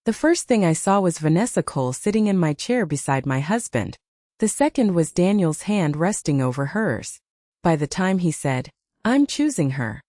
The first thing I saw was Vanessa Cole sitting in my chair beside my husband. The second was Daniel's hand resting over hers. By the time he said, "I'm choosing her,"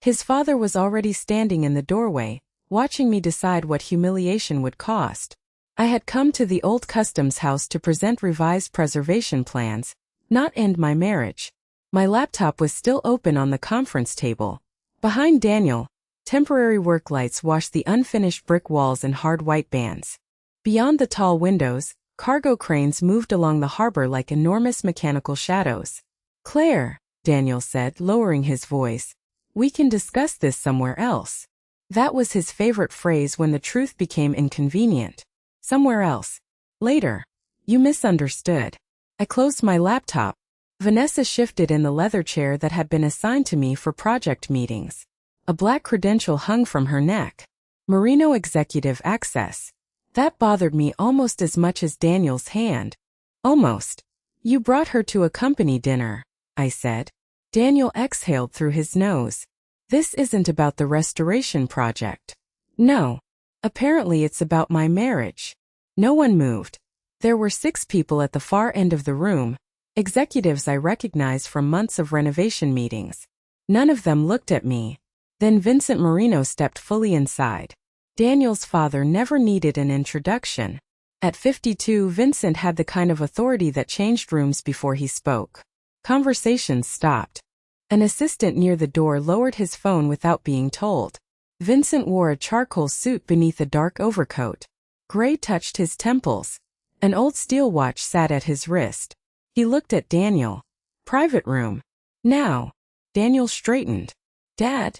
his father was already standing in the doorway, watching me decide what humiliation would cost. I had come to the old customs house to present revised preservation plans, not end my marriage. My laptop was still open on the conference table. Behind Daniel, temporary work lights washed the unfinished brick walls in hard white bands. Beyond the tall windows, cargo cranes moved along the harbor like enormous mechanical shadows. "Claire," Daniel said, lowering his voice, "we can discuss this somewhere else." That was his favorite phrase when the truth became inconvenient. Somewhere else. Later. You misunderstood. I closed my laptop. Vanessa shifted in the leather chair that had been assigned to me for project meetings. A black credential hung from her neck. Merino Executive Access. That bothered me almost as much as Daniel's hand. Almost. "You brought her to a company dinner," I said. Daniel exhaled through his nose. "This isn't about the restoration project." "No. Apparently it's about my marriage." No one moved. There were 6 people at the far end of the room, executives I recognized from months of renovation meetings. None of them looked at me. Then Vincent Marino stepped fully inside. Daniel's father never needed an introduction. At 52, Vincent had the kind of authority that changed rooms before he spoke. Conversations stopped. An assistant near the door lowered his phone without being told. Vincent wore a charcoal suit beneath a dark overcoat. Gray touched his temples. An old steel watch sat at his wrist. He looked at Daniel. "Private room." "Now." Daniel straightened. "Dad?"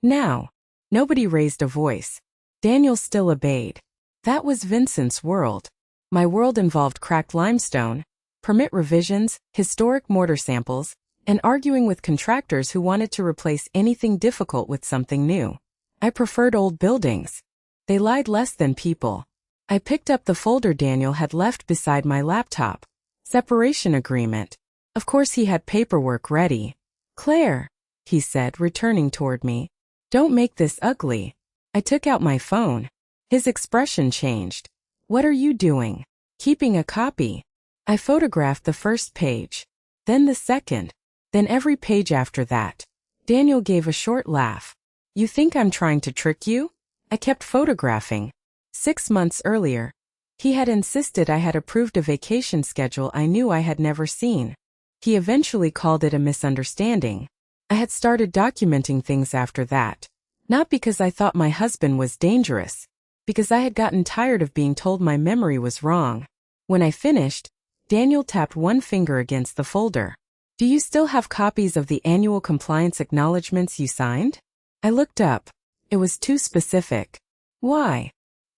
"Now." Nobody raised a voice. Daniel still obeyed. That was Vincent's world. My world involved cracked limestone, permit revisions, historic mortar samples, and arguing with contractors who wanted to replace anything difficult with something new. I preferred old buildings. They lied less than people. I picked up the folder Daniel had left beside my laptop. Separation agreement. Of course he had paperwork ready. "Claire," he said, returning toward me. "Don't make this ugly." I took out my phone. His expression changed. "What are you doing?" "Keeping a copy." I photographed the first page. Then the second. Then every page after that. Daniel gave a short laugh. "You think I'm trying to trick you?" I kept photographing. 6 months earlier, he had insisted I had approved a vacation schedule I knew I had never seen. He eventually called it a misunderstanding. I had started documenting things after that. Not because I thought my husband was dangerous. Because I had gotten tired of being told my memory was wrong. When I finished, Daniel tapped one finger against the folder. "Do you still have copies of the annual compliance acknowledgments you signed?" I looked up. It was too specific. "Why?"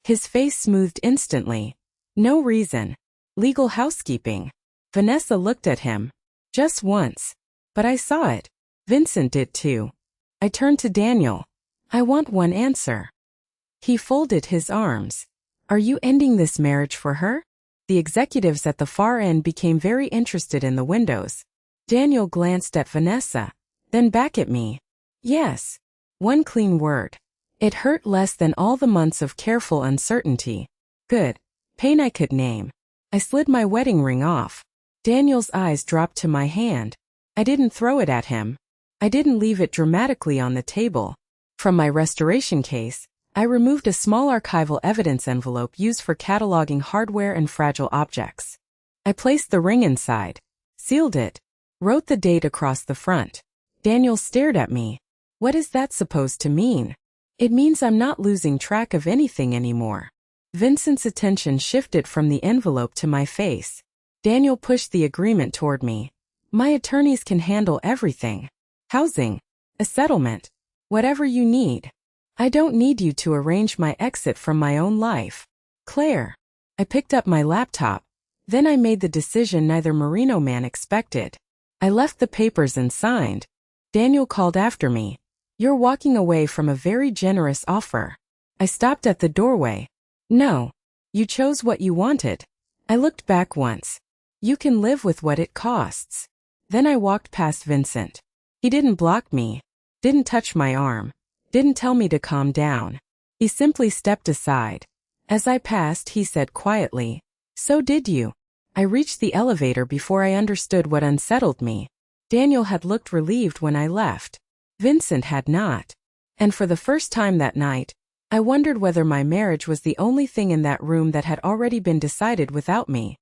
His face smoothed instantly. "No reason. Legal housekeeping." Vanessa looked at him. "Just once." But I saw it. Vincent did too. I turned to Daniel. "I want one answer." He folded his arms. "Are you ending this marriage for her?" The executives at the far end became very interested in the windows. Daniel glanced at Vanessa, then back at me. "Yes." One clean word. It hurt less than all the months of careful uncertainty. Good. Pain I could name. I slid my wedding ring off. Daniel's eyes dropped to my hand. I didn't throw it at him. I didn't leave it dramatically on the table. From my restoration case, I removed a small archival evidence envelope used for cataloging hardware and fragile objects. I placed the ring inside, sealed it, wrote the date across the front. Daniel stared at me. "What is that supposed to mean?" "It means I'm not losing track of anything anymore." Vincent's attention shifted from the envelope to my face. Daniel pushed the agreement toward me. "My attorneys can handle everything. Housing, a settlement, whatever you need. I don't need you to arrange my exit from my own life." "Claire." I picked up my laptop. Then I made the decision neither Merino man expected. I left the papers and signed. Daniel called after me. "You're walking away from a very generous offer." I stopped at the doorway. "No. You chose what you wanted." I looked back once. "You can live with what it costs." Then I walked past Vincent. He didn't block me, didn't touch my arm, didn't tell me to calm down. He simply stepped aside. As I passed, he said quietly, "So did you." I reached the elevator before I understood what unsettled me. Daniel had looked relieved when I left. Vincent had not. And for the first time that night, I wondered whether my marriage was the only thing in that room that had already been decided without me.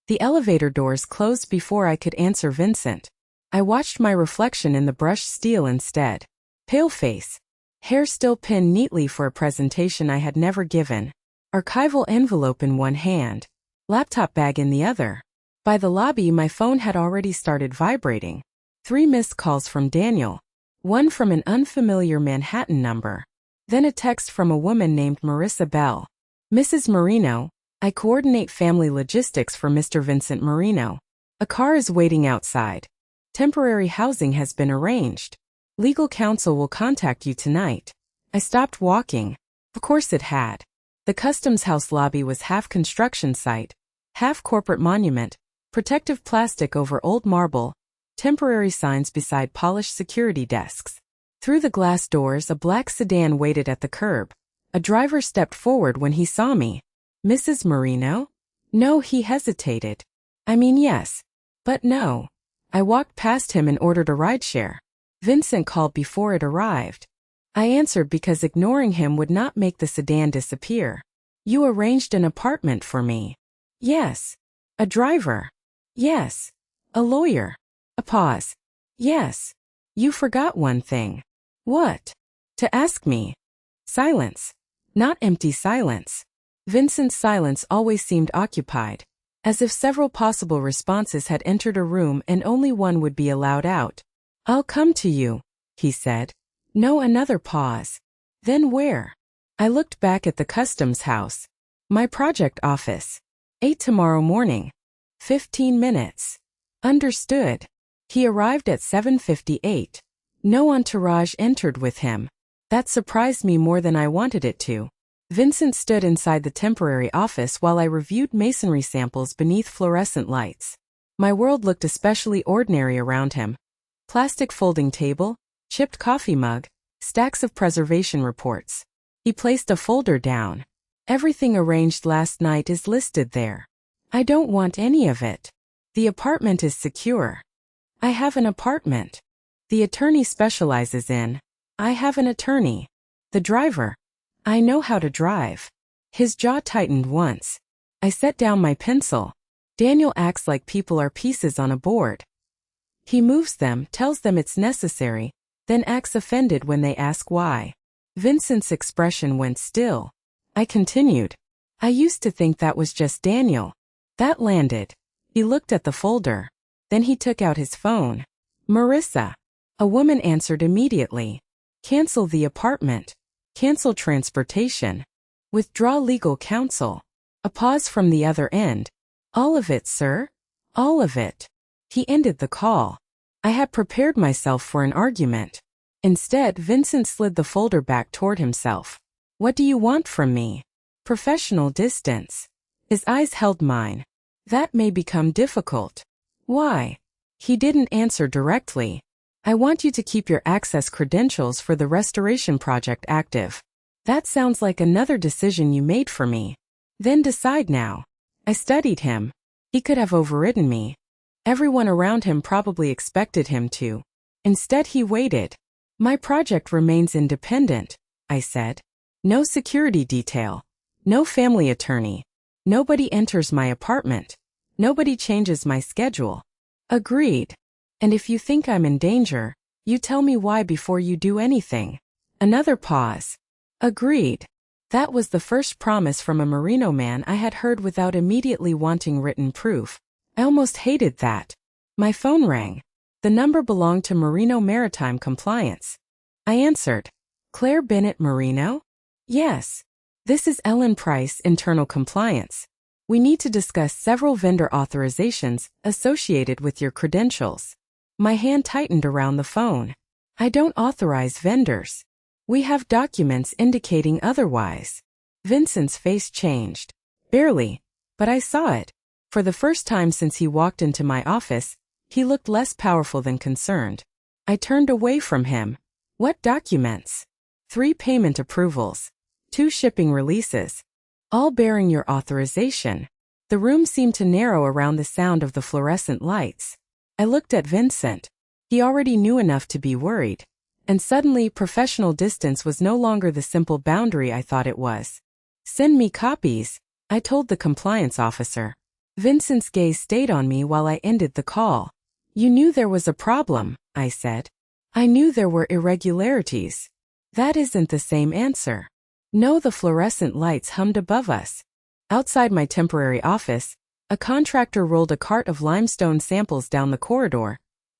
The elevator doors closed before I could answer Vincent. I watched my reflection in the brushed steel instead. Pale face. Hair still pinned neatly for a presentation I had never given. Archival envelope in one hand. Laptop bag in the other. By the lobby, my phone had already started vibrating. 3 missed calls from Daniel. One from an unfamiliar Manhattan number. Then a text from a woman named Marissa Bell. "Mrs. Marino, I coordinate family logistics for Mr. Vincent Marino. A car is waiting outside. Temporary housing has been arranged. Legal counsel will contact you tonight." I stopped walking. Of course it had. The Customs House lobby was half construction site, half corporate monument, protective plastic over old marble, temporary signs beside polished security desks. Through the glass doors, a black sedan waited at the curb. A driver stepped forward when he saw me. "Mrs. Marino?" "No," he hesitated. "I mean yes, but no." I walked past him and ordered a rideshare. Vincent called before it arrived. I answered because ignoring him would not make the sedan disappear. "You arranged an apartment for me." "Yes." "A driver?" "Yes." "A lawyer?" A pause. "Yes." "You forgot one thing." "What?" "To ask me." Silence. Not empty silence. Vincent's silence always seemed occupied, as if several possible responses had entered a room and only one would be allowed out. "I'll come to you," he said. No, another pause. "Then where?" I looked back at the Customs House. "My project office. 8 tomorrow morning. 15 minutes. "Understood." He arrived at 7:58. No entourage entered with him. That surprised me more than I wanted it to. Vincent stood inside the temporary office while I reviewed masonry samples beneath fluorescent lights. My world looked especially ordinary around him. Plastic folding table, chipped coffee mug, stacks of preservation reports. He placed a folder down. "Everything arranged last night is listed there. I don't want any of it. The apartment is secure." "I have an apartment." "The attorney specializes in." "I have an attorney." "The driver." "I know how to drive." His jaw tightened once. I set down my pencil. Daniel acts like people are pieces on a board. He moves them, tells them it's necessary, then acts offended when they ask why. Vincent's expression went still. I continued. "I used to think that was just Daniel." That landed. He looked at the folder. Then he took out his phone. "Marissa." A woman answered immediately. "Cancel the apartment. Cancel transportation. Withdraw legal counsel." A pause from the other end. "All of it, sir? All of it." He ended the call. I had prepared myself for an argument. Instead, Vincent slid the folder back toward himself. "What do you want from me?" "Professional distance." His eyes held mine. "That may become difficult." "Why?" He didn't answer directly. "I want you to keep your access credentials for the restoration project active." "That sounds like another decision you made for me." "Then decide now." I studied him. He could have overridden me. Everyone around him probably expected him to. Instead, he waited. "My project remains independent," I said. "No security detail. No family attorney. Nobody enters my apartment. Nobody changes my schedule." "Agreed. And if you think I'm in danger, you tell me why before you do anything." Another pause. "Agreed." That was the first promise from a Marino man I had heard without immediately wanting written proof. I almost hated that. My phone rang. The number belonged to Marino Maritime Compliance. I answered. "Claire Bennett Marino?" "Yes." "This is Ellen Price, Internal Compliance. We need to discuss several vendor authorizations associated with your credentials." My hand tightened around the phone. "I don't authorize vendors. We have documents indicating otherwise." Vincent's face changed. Barely, but I saw it. For the first time since he walked into my office, he looked less powerful than concerned. I turned away from him. "What documents?" 3 payment approvals. 2 shipping releases. all bearing your authorization. The room seemed to narrow around the sound of the fluorescent lights. I looked at Vincent. He already knew enough to be worried. And suddenly, professional distance was no longer the simple boundary I thought it was. Send me copies, I told the compliance officer. Vincent's gaze stayed on me while I ended the call. You knew there was a problem, I said. I knew there were irregularities. That isn't the same answer. No, the fluorescent lights hummed above us. Outside my temporary office, a contractor rolled a cart of limestone samples down the corridor,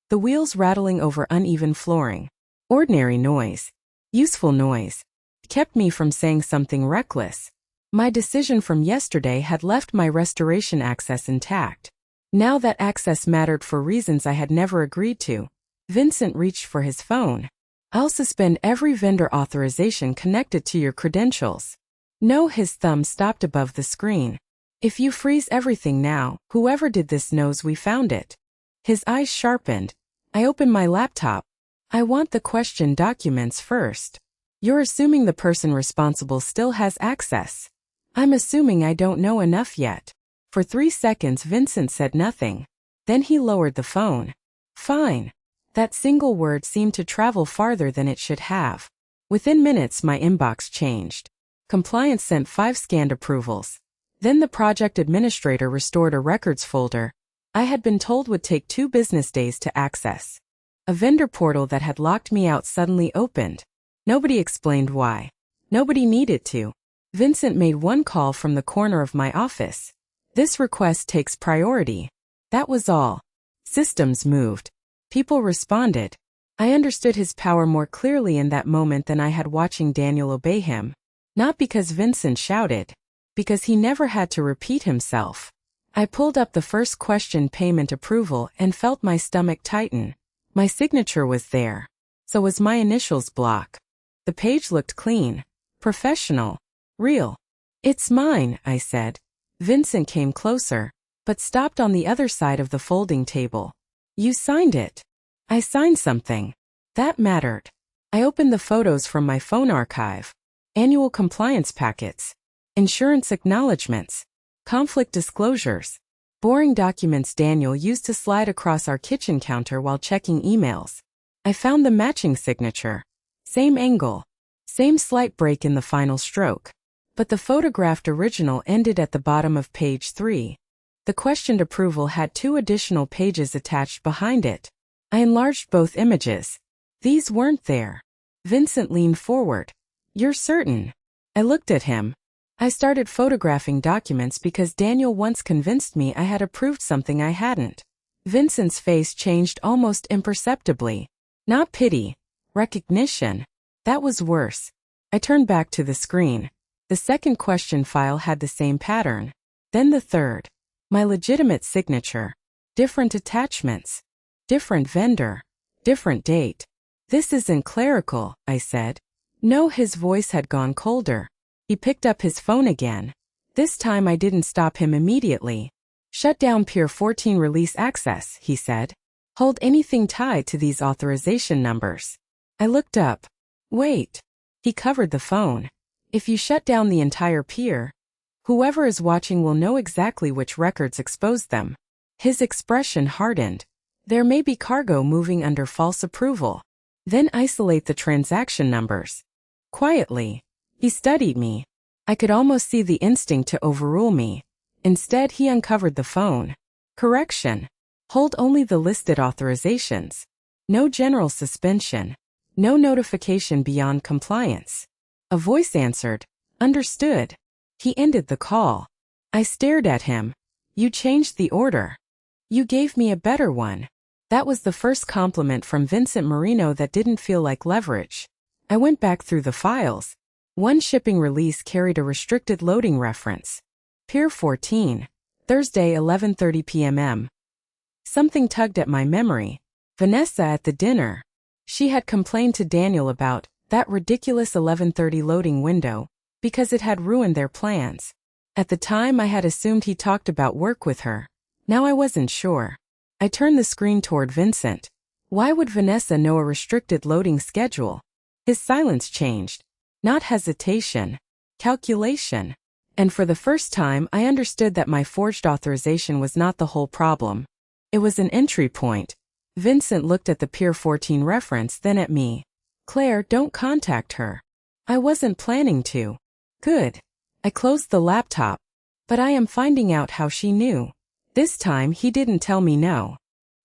the wheels rattling over uneven flooring. Ordinary noise. Useful noise. Kept me from saying something reckless. My decision from yesterday had left my restoration access intact. Now that access mattered for reasons I had never agreed to. Vincent reached for his phone. I'll suspend every vendor authorization connected to your credentials. No, his thumb stopped above the screen. If you freeze everything now, whoever did this knows we found it. His eyes sharpened. I opened my laptop. I want the question documents first. You're assuming the person responsible still has access. I'm assuming I don't know enough yet. For 3 seconds Vincent said nothing. Then he lowered the phone. Fine. That single word seemed to travel farther than it should have. Within minutes my inbox changed. Compliance sent 5 scanned approvals. Then the project administrator restored a records folder I had been told would take 2 business days to access. A vendor portal that had locked me out suddenly opened. Nobody explained why. Nobody needed to. Vincent made one call from the corner of my office. This request takes priority. That was all. Systems moved. People responded. I understood his power more clearly in that moment than I had watching Daniel obey him. Not because Vincent shouted. Because he never had to repeat himself. I pulled up the first question, payment approval, and felt my stomach tighten. My signature was there. So was my initials block. The page looked clean. Professional. Real. It's mine, I said. Vincent came closer, but stopped on the other side of the folding table. You signed it. I signed something. That mattered. I opened the photos from my phone archive. Annual compliance packets. Insurance acknowledgments. Conflict disclosures. Boring documents Daniel used to slide across our kitchen counter while checking emails. I found the matching signature. Same angle. Same slight break in the final stroke. But the photographed original ended at the bottom of page 3. The questioned approval had 2 additional pages attached behind it. I enlarged both images. These weren't there. Vincent leaned forward. You're certain? I looked at him. I started photographing documents because Daniel once convinced me I had approved something I hadn't. Vincent's face changed almost imperceptibly. Not pity. Recognition. That was worse. I turned back to the screen. The second question file had the same pattern. Then the third. My legitimate signature. Different attachments. Different vendor. Different date. This isn't clerical, I said. No, his voice had gone colder. He picked up his phone again. This time I didn't stop him immediately. Shut down Pier 14 release access, he said. Hold anything tied to these authorization numbers. I looked up. Wait. He covered the phone. If you shut down the entire pier, whoever is watching will know exactly which records exposed them. His expression hardened. There may be cargo moving under false approval. Then isolate the transaction numbers. Quietly. He studied me. I could almost see the instinct to overrule me. Instead, he uncovered the phone. Correction. Hold only the listed authorizations. No general suspension. No notification beyond compliance. A voice answered. Understood. He ended the call. I stared at him. You changed the order. You gave me a better one. That was the first compliment from Vincent Marino that didn't feel like leverage. I went back through the files. One shipping release carried a restricted loading reference. Pier 14. Thursday 11:30 p.m. Something tugged at my memory. Vanessa at the dinner. She had complained to Daniel about that ridiculous 11:30 loading window, because it had ruined their plans. At the time I had assumed he talked about work with her. Now I wasn't sure. I turned the screen toward Vincent. Why would Vanessa know a restricted loading schedule? His silence changed. Not hesitation. Calculation. And for the first time, I understood that my forged authorization was not the whole problem. It was an entry point. Vincent looked at the Pier 14 reference, then at me. Claire, don't contact her. I wasn't planning to. Good. I closed the laptop. But I am finding out how she knew. This time he didn't tell me no.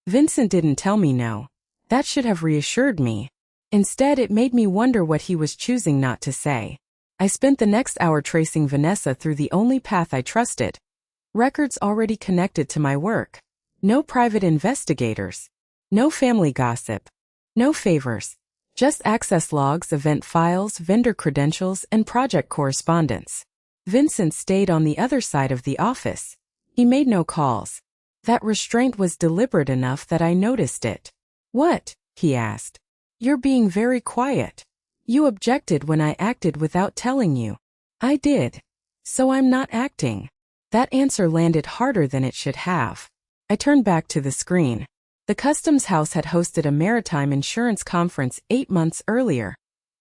Vincent didn't tell me no. That should have reassured me. Instead, it made me wonder what he was choosing not to say. I spent the next hour tracing Vanessa through the only path I trusted. Records already connected to my work. No private investigators. No family gossip. No favors. Just access logs, event files, vendor credentials, and project correspondence. Vincent stayed on the other side of the office. He made no calls. That restraint was deliberate enough that I noticed it. What? He asked. You're being very quiet. You objected when I acted without telling you. I did. So I'm not acting. That answer landed harder than it should have. I turned back to the screen. The Customs House had hosted a maritime insurance conference 8 months earlier,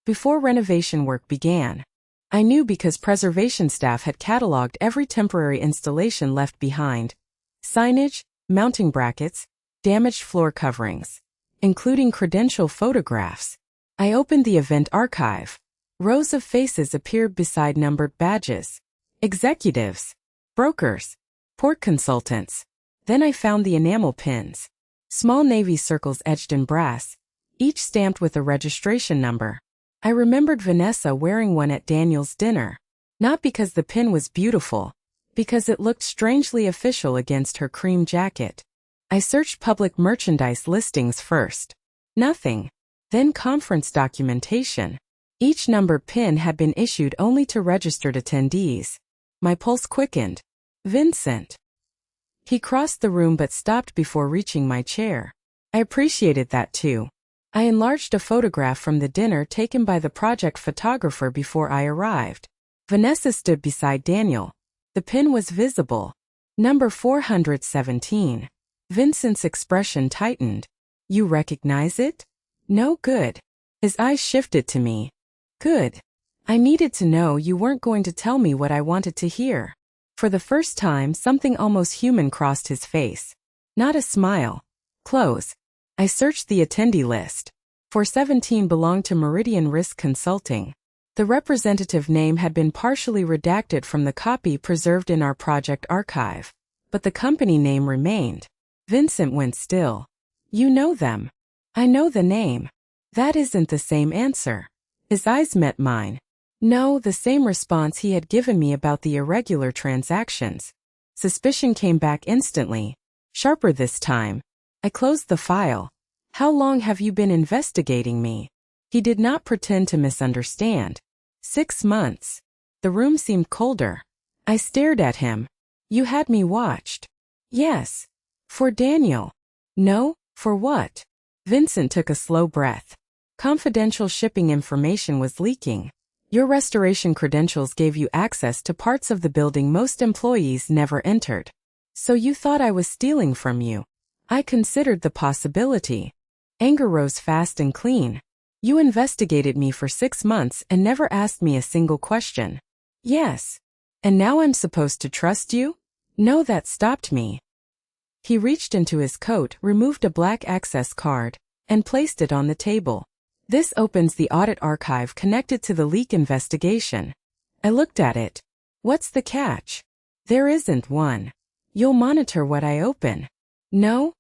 before renovation work began. I knew because preservation staff had cataloged every temporary installation left behind. Signage, mounting brackets, damaged floor coverings, including credential photographs. I opened the event archive. Rows of faces appeared beside numbered badges. Executives, brokers, port consultants. Then I found the enamel pins. Small navy circles etched in brass, each stamped with a registration number. I remembered Vanessa wearing one at Daniel's dinner. Not because the pin was beautiful, because it looked strangely official against her cream jacket. I searched public merchandise listings first. Nothing. Then conference documentation. Each numbered pin had been issued only to registered attendees. My pulse quickened. Vincent. He crossed the room but stopped before reaching my chair. I appreciated that too. I enlarged a photograph from the dinner taken by the project photographer before I arrived. Vanessa stood beside Daniel. The pin was visible. Number 417. Vincent's expression tightened. You recognize it? No, good. His eyes shifted to me. Good. I needed to know you weren't going to tell me what I wanted to hear. For the first time, something almost human crossed his face. Not a smile. Close. I searched the attendee list. 417 belonged to Meridian Risk Consulting. The representative name had been partially redacted from the copy preserved in our project archive, but the company name remained. Vincent went still. You know them. I know the name. That isn't the same answer. His eyes met mine. No, the same response he had given me about the irregular transactions. Suspicion came back instantly. Sharper this time. I closed the file. How long have you been investigating me? He did not pretend to misunderstand. 6 months. The room seemed colder. I stared at him. You had me watched. Yes. For Daniel. No, for what? Vincent took a slow breath. Confidential shipping information was leaking. Your restoration credentials gave you access to parts of the building most employees never entered. So you thought I was stealing from you. I considered the possibility. Anger rose fast and clean. You investigated me for 6 months and never asked me a single question. Yes. And now I'm supposed to trust you? No, that stopped me. He reached into his coat, removed a black access card, and placed it on the table. This opens the audit archive connected to the leak investigation. I looked at it. What's the catch? There isn't one. You'll monitor what I open. No?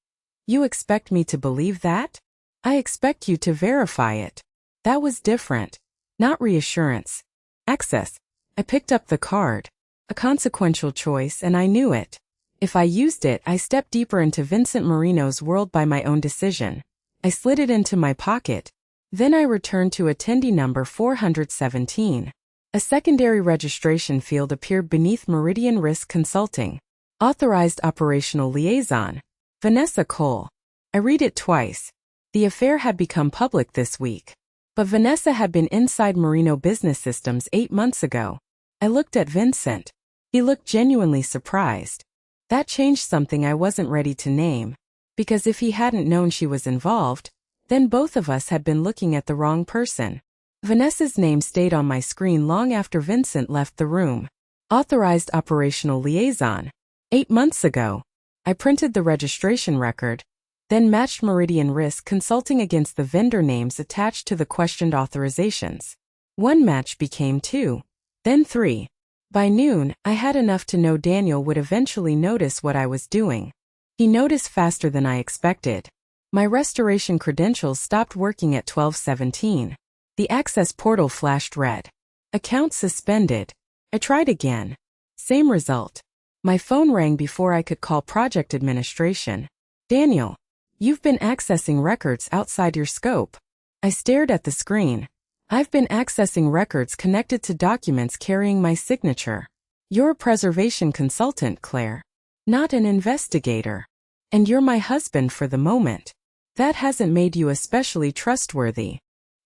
You expect me to believe that? I expect you to verify it. That was different. Not reassurance. Access. I picked up the card. A consequential choice, and I knew it. If I used it, I stepped deeper into Vincent Marino's world by my own decision. I slid it into my pocket. Then I returned to attendee number 417. A secondary registration field appeared beneath Meridian Risk Consulting. Authorized Operational Liaison. Vanessa Cole. I read it twice. The affair had become public this week. But Vanessa had been inside Marino Business Systems 8 months ago. I looked at Vincent. He looked genuinely surprised. That changed something I wasn't ready to name. Because if he hadn't known she was involved, then both of us had been looking at the wrong person. Vanessa's name stayed on my screen long after Vincent left the room. Authorized operational liaison. 8 months ago. I printed the registration record, then matched Meridian Risk Consulting against the vendor names attached to the questioned authorizations. One match became 2, then 3. By noon, I had enough to know Daniel would eventually notice what I was doing. He noticed faster than I expected. My restoration credentials stopped working at 12:17. The access portal flashed red. Account suspended. I tried again. Same result. My phone rang before I could call project administration. Daniel, you've been accessing records outside your scope. I stared at the screen. I've been accessing records connected to documents carrying my signature. You're a preservation consultant, Claire. Not an investigator. And you're my husband for the moment. That hasn't made you especially trustworthy.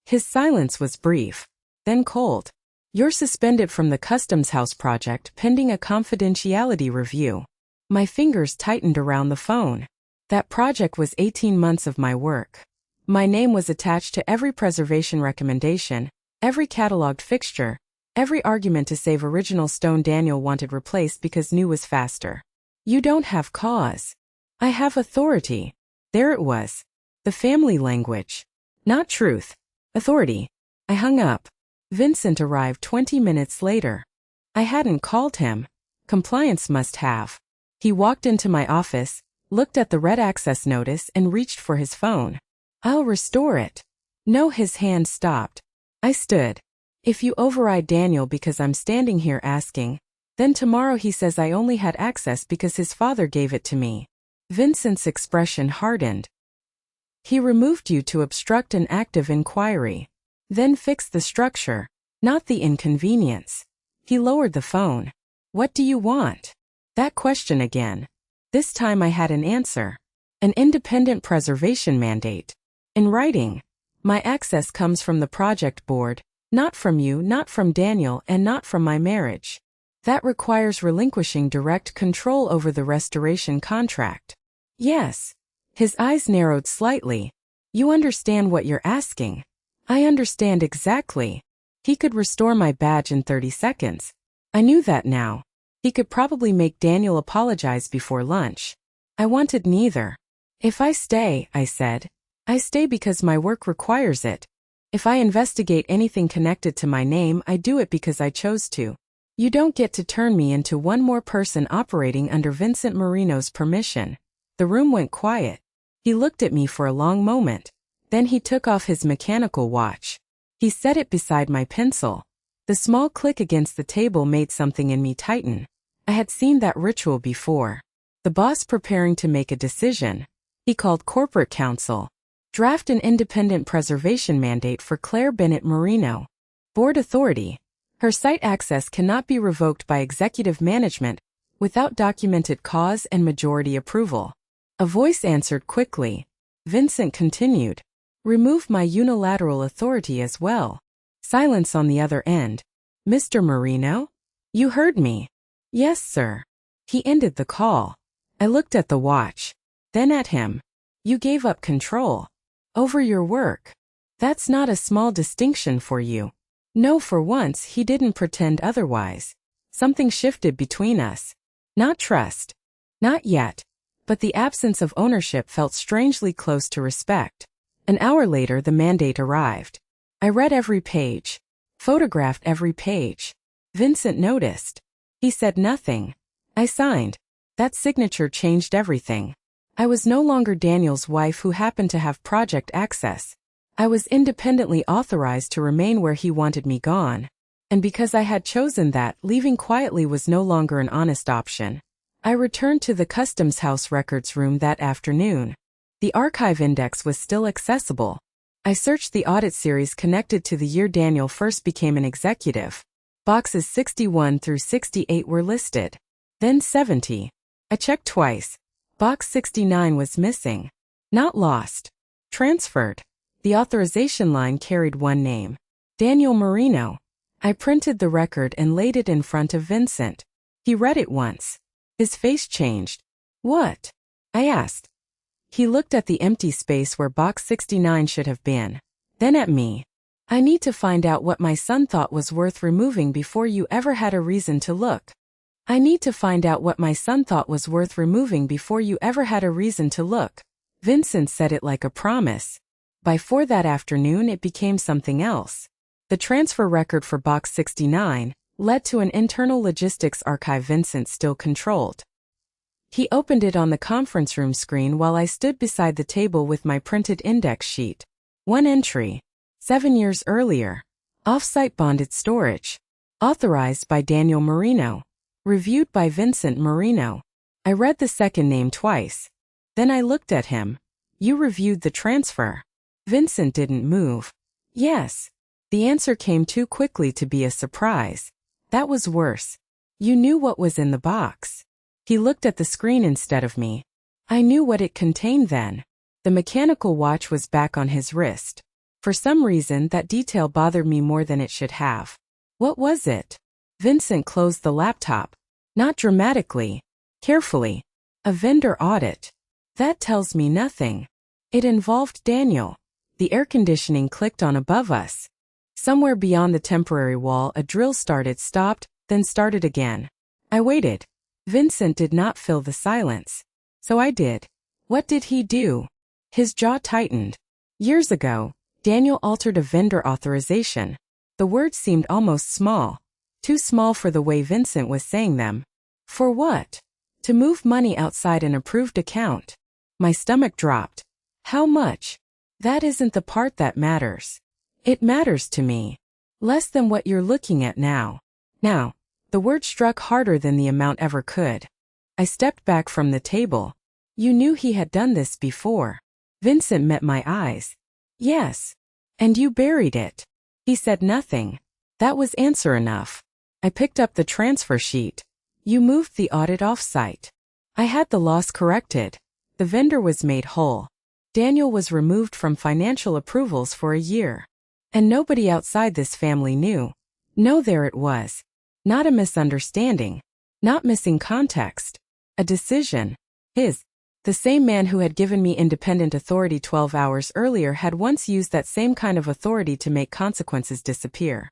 His silence was brief, then cold. You're suspended from the Customs House project pending a confidentiality review. My fingers tightened around the phone. That project was 18 months of my work. My name was attached to every preservation recommendation, every cataloged fixture, every argument to save original stone Daniel wanted replaced because new was faster. You don't have cause. I have authority. There it was. The family language. Not truth. Authority. I hung up. Vincent arrived 20 minutes later. I hadn't called him. Compliance must have. He walked into my office, looked at the red access notice and reached for his phone. I'll restore it. No, his hand stopped. I stood. If you override Daniel because I'm standing here asking, then tomorrow he says I only had access because his father gave it to me. Vincent's expression hardened. He removed you to obstruct an active inquiry. Then fix the structure, not the inconvenience. He lowered the phone. What do you want? That question again. This time I had an answer. An independent preservation mandate. In writing. My access comes from the project board, not from you, not from Daniel, and not from my marriage. That requires relinquishing direct control over the restoration contract. Yes. His eyes narrowed slightly. You understand what you're asking. I understand exactly. He could restore my badge in 30 seconds. I knew that now. He could probably make Daniel apologize before lunch. I wanted neither. If I stay, I said, I stay because my work requires it. If I investigate anything connected to my name, I do it because I chose to. You don't get to turn me into one more person operating under Vincent Marino's permission. The room went quiet. He looked at me for a long moment. Then he took off his mechanical watch. He set it beside my pencil. The small click against the table made something in me tighten. I had seen that ritual before. The boss preparing to make a decision. He called corporate counsel. Draft an independent preservation mandate for Claire Bennett Marino. Board authority. Her site access cannot be revoked by executive management without documented cause and majority approval. A voice answered quickly. Vincent continued. Remove my unilateral authority as well. Silence on the other end. Mr. Marino? You heard me. Yes, sir. He ended the call. I looked at the watch. Then at him. You gave up control. Over your work. That's not a small distinction for you. No, for once he didn't pretend otherwise. Something shifted between us. Not trust. Not yet. But the absence of ownership felt strangely close to respect. An hour later the mandate arrived. I read every page. Photographed every page. Vincent noticed. He said nothing. I signed. That signature changed everything. I was no longer Daniel's wife who happened to have project access. I was independently authorized to remain where he wanted me gone. And because I had chosen that, leaving quietly was no longer an honest option. I returned to the Customs House records room that afternoon. The archive index was still accessible. I searched the audit series connected to the year Daniel first became an executive. Boxes 61 through 68 were listed. Then 70. I checked twice. Box 69 was missing. Not lost. Transferred. The authorization line carried one name. Daniel Marino. I printed the record and laid it in front of Vincent. He read it once. His face changed. What? I asked. He looked at the empty space where box 69 should have been. Then at me. I need to find out what my son thought was worth removing before you ever had a reason to look. I need to find out what my son thought was worth removing before you ever had a reason to look. Vincent said it like a promise. By 4 that afternoon it became something else. The transfer record for Box 69 led to an internal logistics archive Vincent still controlled. He opened it on the conference room screen while I stood beside the table with my printed index sheet. One entry. 7 years earlier. Off-site bonded storage. Authorized by Daniel Marino. Reviewed by Vincent Marino. I read the second name twice. Then I looked at him. You reviewed the transfer. Vincent didn't move. Yes. The answer came too quickly to be a surprise. That was worse. You knew what was in the box. He looked at the screen instead of me. I knew what it contained then. The mechanical watch was back on his wrist. For some reason that detail bothered me more than it should have. What was it? Vincent closed the laptop. Not dramatically. Carefully. A vendor audit. That tells me nothing. It involved Daniel. The air conditioning clicked on above us. Somewhere beyond the temporary wall a drill stopped, then started again. I waited. Vincent did not fill the silence. So I did. What did he do? His jaw tightened. Years ago, Daniel altered a vendor authorization. The words seemed almost small. Too small for the way Vincent was saying them. For what? To move money outside an approved account. My stomach dropped. How much? That isn't the part that matters. It matters to me. Less than what you're looking at now. Now, the word struck harder than the amount ever could. I stepped back from the table. You knew he had done this before. Vincent met my eyes. Yes. And you buried it. He said nothing. That was answer enough. I picked up the transfer sheet. You moved the audit off-site. I had the loss corrected. The vendor was made whole. Daniel was removed from financial approvals for a year. And nobody outside this family knew. No, there it was. Not a misunderstanding. Not missing context. A decision. His. The same man who had given me independent authority 12 hours earlier had once used that same kind of authority to make consequences disappear.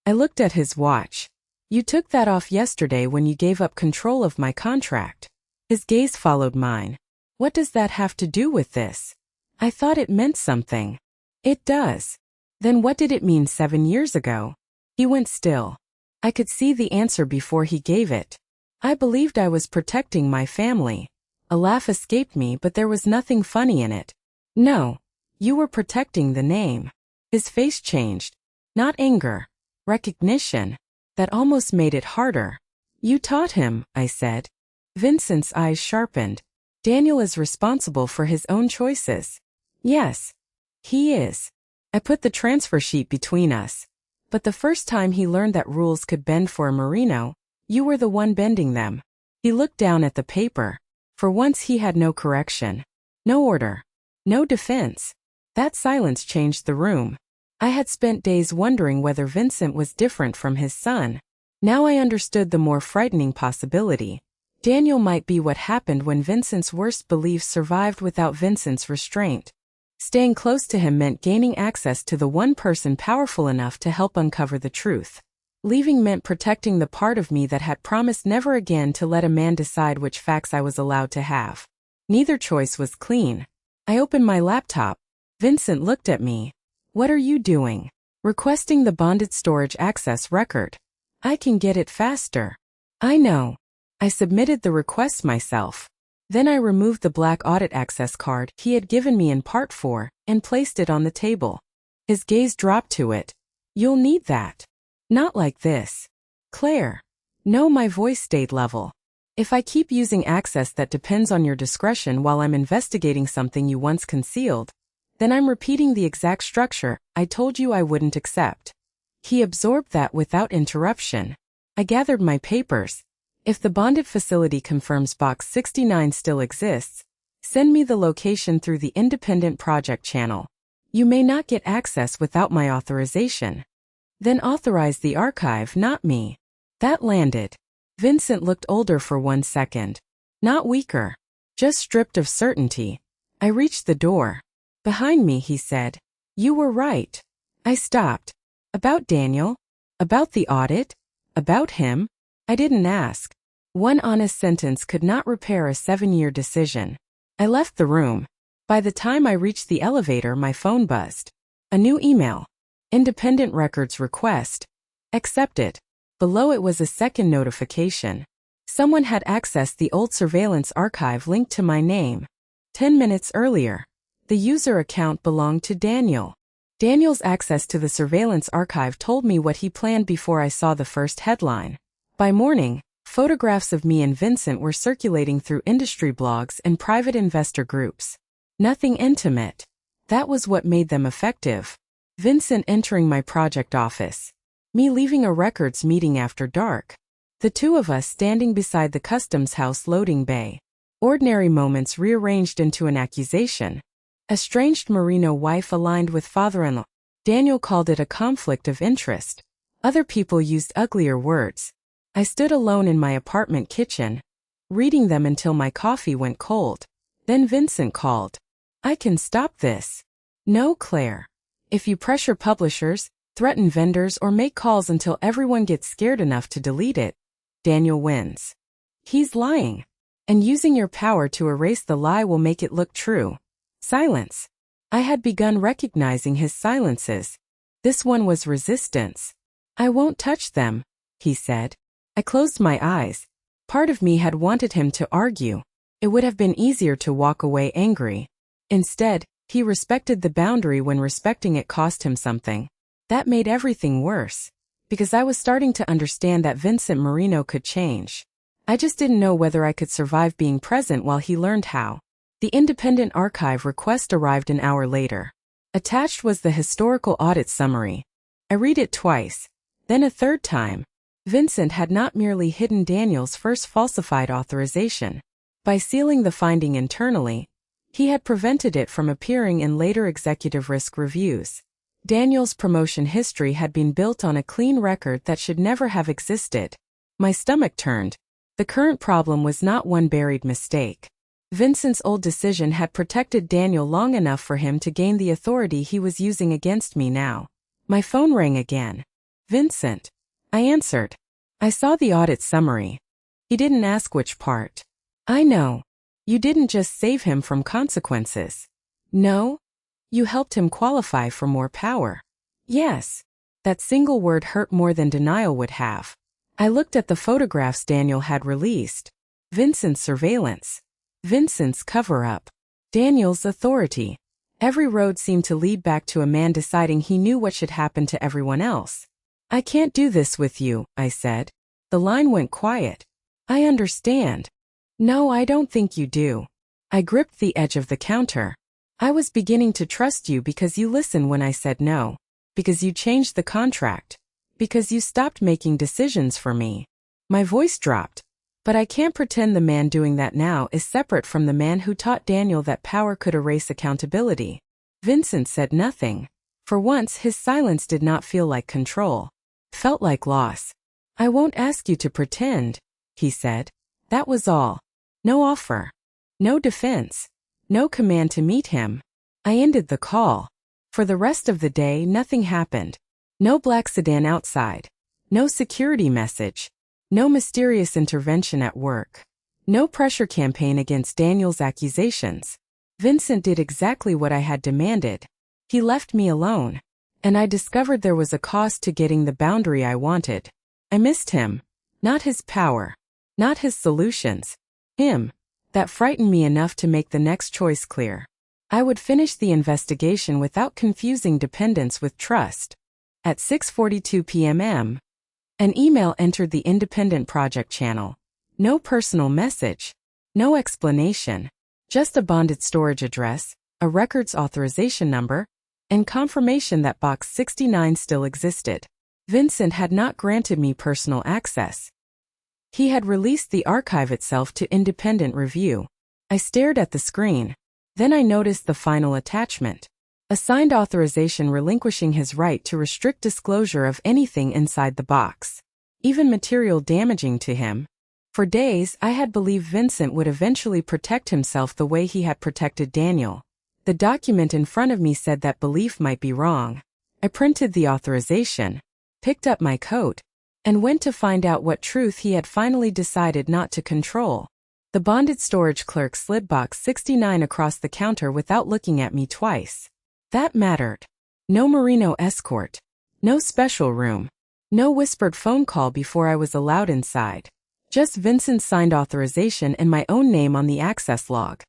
I looked at his watch. You took that off yesterday when you gave up control of my contract. His gaze followed mine. What does that have to do with this? I thought it meant something. It does. Then what did it mean 7 years ago? He went still. I could see the answer before he gave it. I believed I was protecting my family. A laugh escaped me, but there was nothing funny in it. No. You were protecting the name. His face changed. Not anger. Recognition. That almost made it harder. You taught him, I said. Vincent's eyes sharpened. Daniel is responsible for his own choices. Yes. He is. I put the transfer sheet between us. But the first time he learned that rules could bend for a Marino, you were the one bending them. He looked down at the paper. For once he had no correction. No order. No defense. That silence changed the room. I had spent days wondering whether Vincent was different from his son. Now I understood the more frightening possibility. Daniel might be what happened when Vincent's worst beliefs survived without Vincent's restraint. Staying close to him meant gaining access to the one person powerful enough to help uncover the truth. Leaving meant protecting the part of me that had promised never again to let a man decide which facts I was allowed to have. Neither choice was clean. I opened my laptop. Vincent looked at me. What are you doing? Requesting the bonded storage access record. I can get it faster. I know. I submitted the request myself. Then I removed the black audit access card he had given me in Part 4 and placed it on the table. His gaze dropped to it. You'll need that. Not like this. Claire. No, my voice stayed level. If I keep using access that depends on your discretion while I'm investigating something you once concealed, then I'm repeating the exact structure I told you I wouldn't accept. He absorbed that without interruption. I gathered my papers. If the bonded facility confirms Box 69 still exists, send me the location through the independent project channel. You may not get access without my authorization. Then authorize the archive, not me. That landed. Vincent looked older for 1 second. Not weaker. Just stripped of certainty. I reached the door. Behind me, he said. You were right. I stopped. About Daniel? About the audit? About him? I didn't ask. One honest sentence could not repair a 7-year decision. I left the room. By the time I reached the elevator, my phone buzzed. A new email. Independent records request. Accepted. Below it was a second notification. Someone had accessed the old surveillance archive linked to my name. 10 minutes earlier. The user account belonged to Daniel. Daniel's access to the surveillance archive told me what he planned before I saw the first headline. By morning, photographs of me and Vincent were circulating through industry blogs and private investor groups. Nothing intimate. That was what made them effective. Vincent entering my project office. Me leaving a records meeting after dark. The two of us standing beside the customs house loading bay. Ordinary moments rearranged into an accusation. Estranged Merino wife aligned with father-in-law. Daniel called it a conflict of interest. Other people used uglier words. I stood alone in my apartment kitchen, reading them until my coffee went cold. Then Vincent called. I can stop this. No, Claire. If you pressure publishers, threaten vendors, or make calls until everyone gets scared enough to delete it, Daniel wins. He's lying. And using your power to erase the lie will make it look true. Silence. I had begun recognizing his silences. This one was resistance. I won't touch them, he said. I closed my eyes. Part of me had wanted him to argue. It would have been easier to walk away angry. Instead, he respected the boundary when respecting it cost him something. That made everything worse. Because I was starting to understand that Vincent Merino could change. I just didn't know whether I could survive being present while he learned how. The independent archive request arrived an hour later. Attached was the historical audit summary. I read it twice. Then a third time. Vincent had not merely hidden Daniel's first falsified authorization. By sealing the finding internally, he had prevented it from appearing in later executive risk reviews. Daniel's promotion history had been built on a clean record that should never have existed. My stomach turned. The current problem was not one buried mistake. Vincent's old decision had protected Daniel long enough for him to gain the authority he was using against me now. My phone rang again. Vincent. I answered. I saw the audit summary. He didn't ask which part. I know. You didn't just save him from consequences. No? You helped him qualify for more power. Yes. That single word hurt more than denial would have. I looked at the photographs Daniel had released. Vincent's surveillance. Vincent's cover-up. Daniel's authority. Every road seemed to lead back to a man deciding he knew what should happen to everyone else. I can't do this with you, I said. The line went quiet. I understand. No, I don't think you do. I gripped the edge of the counter. I was beginning to trust you because you listened when I said no. Because you changed the contract. Because you stopped making decisions for me. My voice dropped. But I can't pretend the man doing that now is separate from the man who taught Daniel that power could erase accountability. Vincent said nothing. For once, his silence did not feel like control. Felt like loss. I won't ask you to pretend, he said. That was all. No offer. No defense. No command to meet him. I ended the call. For the rest of the day, nothing happened. No black sedan outside. No security message. No mysterious intervention at work. No pressure campaign against Daniel's accusations. Vincent did exactly what I had demanded. He left me alone. And I discovered there was a cost to getting the boundary I wanted. I missed him. Not his power. Not his solutions. Him. That frightened me enough to make the next choice clear. I would finish the investigation without confusing dependence with trust. At 6:42 p.m. An email entered the independent project channel. No personal message. No explanation. Just a bonded storage address, a records authorization number, and confirmation that box 69 still existed. Vincent had not granted me personal access. He had released the archive itself to independent review. I stared at the screen. Then I noticed the final attachment. A signed authorization relinquishing his right to restrict disclosure of anything inside the box. Even material damaging to him. For days, I had believed Vincent would eventually protect himself the way he had protected Daniel. The document in front of me said that belief might be wrong. I printed the authorization, picked up my coat, and went to find out what truth he had finally decided not to control. The bonded storage clerk slid box 69 across the counter without looking at me twice. That mattered. No Merino escort. No special room. No whispered phone call before I was allowed inside. Just Vincent's signed authorization and my own name on the access log.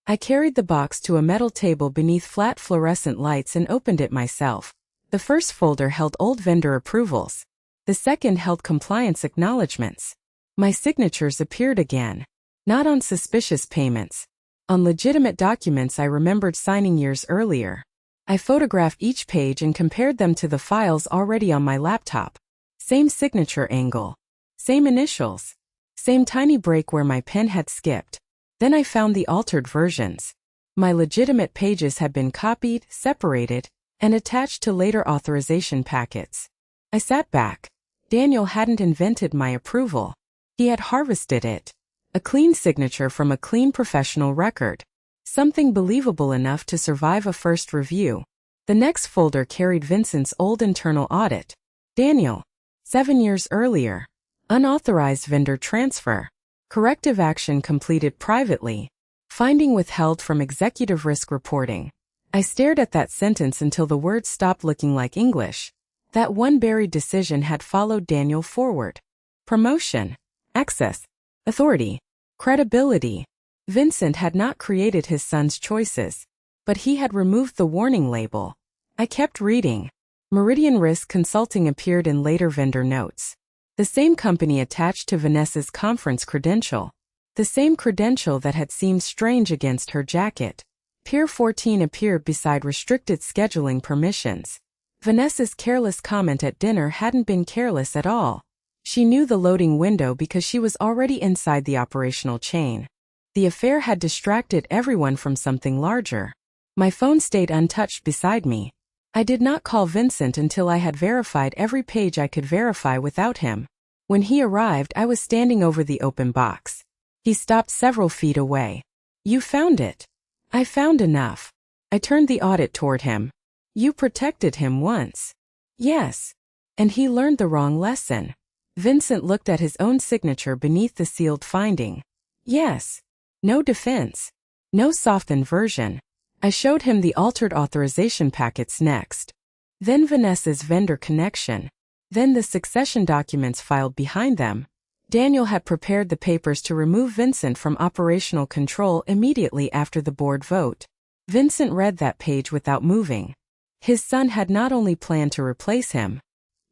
I carried the box to a metal table beneath flat fluorescent lights and opened it myself. The first folder held old vendor approvals. The second held compliance acknowledgments. My signatures appeared again. Not on suspicious payments. On legitimate documents I remembered signing years earlier. I photographed each page and compared them to the files already on my laptop. Same signature angle. Same initials. Same tiny break where my pen had skipped. Then I found the altered versions. My legitimate pages had been copied, separated, and attached to later authorization packets. I sat back. Daniel hadn't invented my approval. He had harvested it. A clean signature from a clean professional record. Something believable enough to survive a first review. The next folder carried Vincent's old internal audit. Daniel. 7 years earlier. Unauthorized vendor transfer. Corrective action completed privately. Finding withheld from executive risk reporting. I stared at that sentence until the words stopped looking like English. That one buried decision had followed Daniel forward. Promotion. Access. Authority. Credibility. Vincent had not created his son's choices, but he had removed the warning label. I kept reading. Meridian Risk Consulting appeared in later vendor notes. The same company attached to Vanessa's conference credential. The same credential that had seemed strange against her jacket. Pier 14 appeared beside restricted scheduling permissions. Vanessa's careless comment at dinner hadn't been careless at all. She knew the loading window because she was already inside the operational chain. The affair had distracted everyone from something larger. My phone stayed untouched beside me. I did not call Vincent until I had verified every page I could verify without him. When he arrived, I was standing over the open box. He stopped several feet away. You found it. I found enough. I turned the audit toward him. You protected him once. Yes. And he learned the wrong lesson. Vincent looked at his own signature beneath the sealed finding. Yes. No defense. No softened version. I showed him the altered authorization packets next. Then Vanessa's vendor connection. Then the succession documents filed behind them. Daniel had prepared the papers to remove Vincent from operational control immediately after the board vote. Vincent read that page without moving. His son had not only planned to replace him,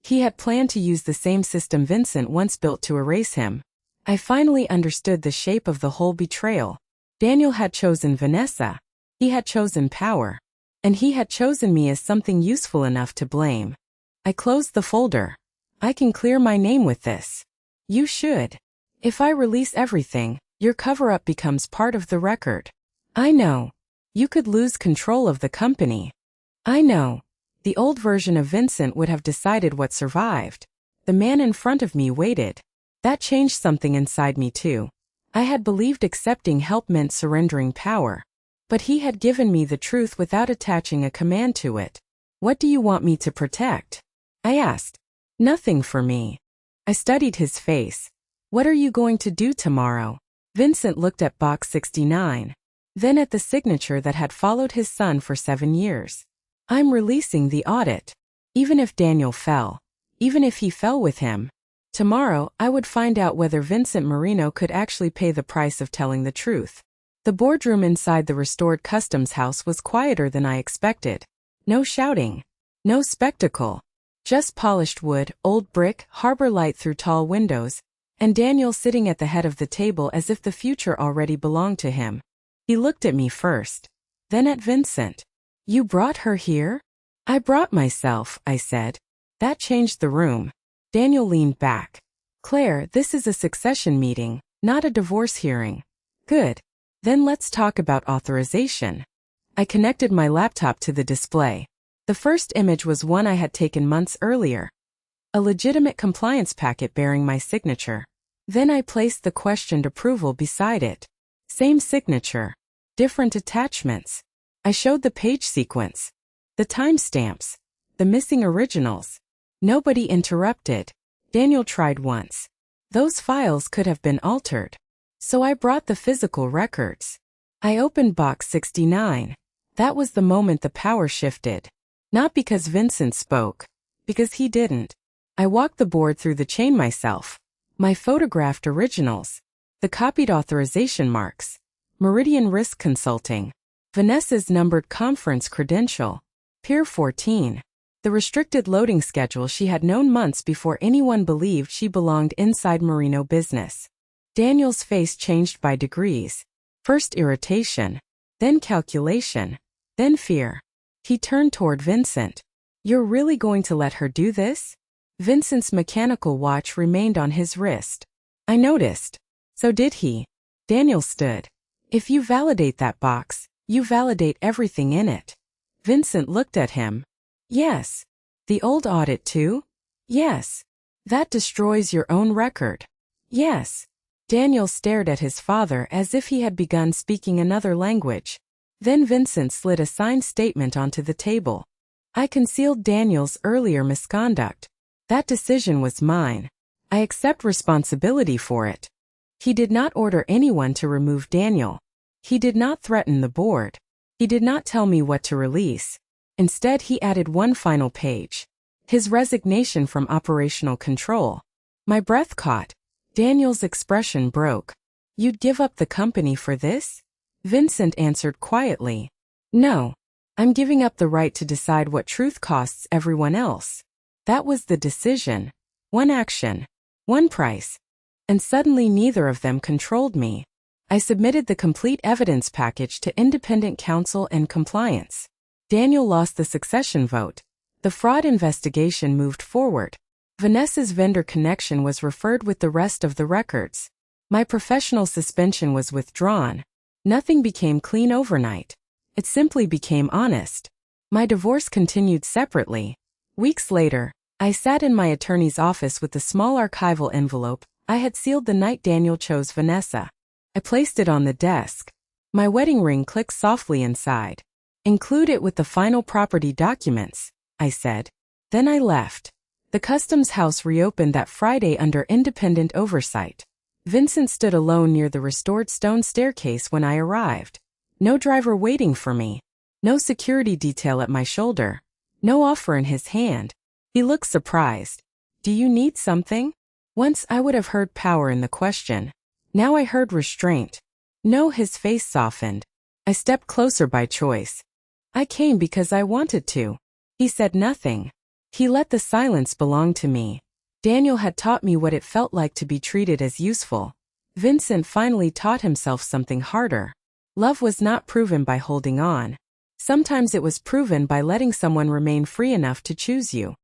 he had planned to use the same system Vincent once built to erase him. I finally understood the shape of the whole betrayal. Daniel had chosen Vanessa. He had chosen power. And he had chosen me as something useful enough to blame. I closed the folder. I can clear my name with this. You should. If I release everything, your cover-up becomes part of the record. I know. You could lose control of the company. I know. The old version of Vincent would have decided what survived. The man in front of me waited. That changed something inside me too. I had believed accepting help meant surrendering power. But he had given me the truth without attaching a command to it. What do you want me to protect? I asked. Nothing for me. I studied his face. What are you going to do tomorrow? Vincent looked at box 69. Then at the signature that had followed his son for 7 years. I'm releasing the audit. Even if Daniel fell. Even if he fell with him. Tomorrow, I would find out whether Vincent Marino could actually pay the price of telling the truth. The boardroom inside the restored customs house was quieter than I expected. No shouting. No spectacle. Just polished wood, old brick, harbor light through tall windows, and Daniel sitting at the head of the table as if the future already belonged to him. He looked at me first. Then at Vincent. You brought her here? I brought myself, I said. That changed the room. Daniel leaned back. Claire, this is a succession meeting, not a divorce hearing. Good. Then let's talk about authorization. I connected my laptop to the display. The first image was one I had taken months earlier. A legitimate compliance packet bearing my signature. Then I placed the questioned approval beside it. Same signature. Different attachments. I showed the page sequence. The timestamps. The missing originals. Nobody interrupted. Daniel tried once. Those files could have been altered. So I brought the physical records. I opened box 69. That was the moment the power shifted. Not because Vincent spoke. Because he didn't. I walked the board through the chain myself. My photographed originals. The copied authorization marks. Meridian Risk Consulting. Vanessa's numbered conference credential. Pier 14. The restricted loading schedule she had known months before anyone believed she belonged inside Merino business. Daniel's face changed by degrees. First irritation. Then calculation. Then fear. He turned toward Vincent. You're really going to let her do this? Vincent's mechanical watch remained on his wrist. I noticed. So did he. Daniel stood. If you validate that box, you validate everything in it. Vincent looked at him. Yes. The old audit too? Yes. That destroys your own record. Yes. Daniel stared at his father as if he had begun speaking another language. Then Vincent slid a signed statement onto the table. I concealed Daniel's earlier misconduct. That decision was mine. I accept responsibility for it. He did not order anyone to remove Daniel. He did not threaten the board. He did not tell me what to release. Instead, he added one final page. His resignation from operational control. My breath caught. Daniel's expression broke. You'd give up the company for this? Vincent answered quietly. No. I'm giving up the right to decide what truth costs everyone else. That was the decision. One action. One price. And suddenly neither of them controlled me. I submitted the complete evidence package to independent counsel and compliance. Daniel lost the succession vote. The fraud investigation moved forward. Vanessa's vendor connection was referred with the rest of the records. My professional suspension was withdrawn. Nothing became clean overnight. It simply became honest. My divorce continued separately. Weeks later, I sat in my attorney's office with the small archival envelope I had sealed the night Daniel chose Vanessa. I placed it on the desk. My wedding ring clicked softly inside. Include it with the final property documents, I said. Then I left. The customs house reopened that Friday under independent oversight. Vincent stood alone near the restored stone staircase when I arrived. No driver waiting for me. No security detail at my shoulder. No offer in his hand. He looked surprised. Do you need something? Once I would have heard power in the question. Now I heard restraint. No, his face softened. I stepped closer by choice. I came because I wanted to. He said nothing. He let the silence belong to me. Daniel had taught me what it felt like to be treated as useful. Vincent finally taught himself something harder. Love was not proven by holding on. Sometimes it was proven by letting someone remain free enough to choose you.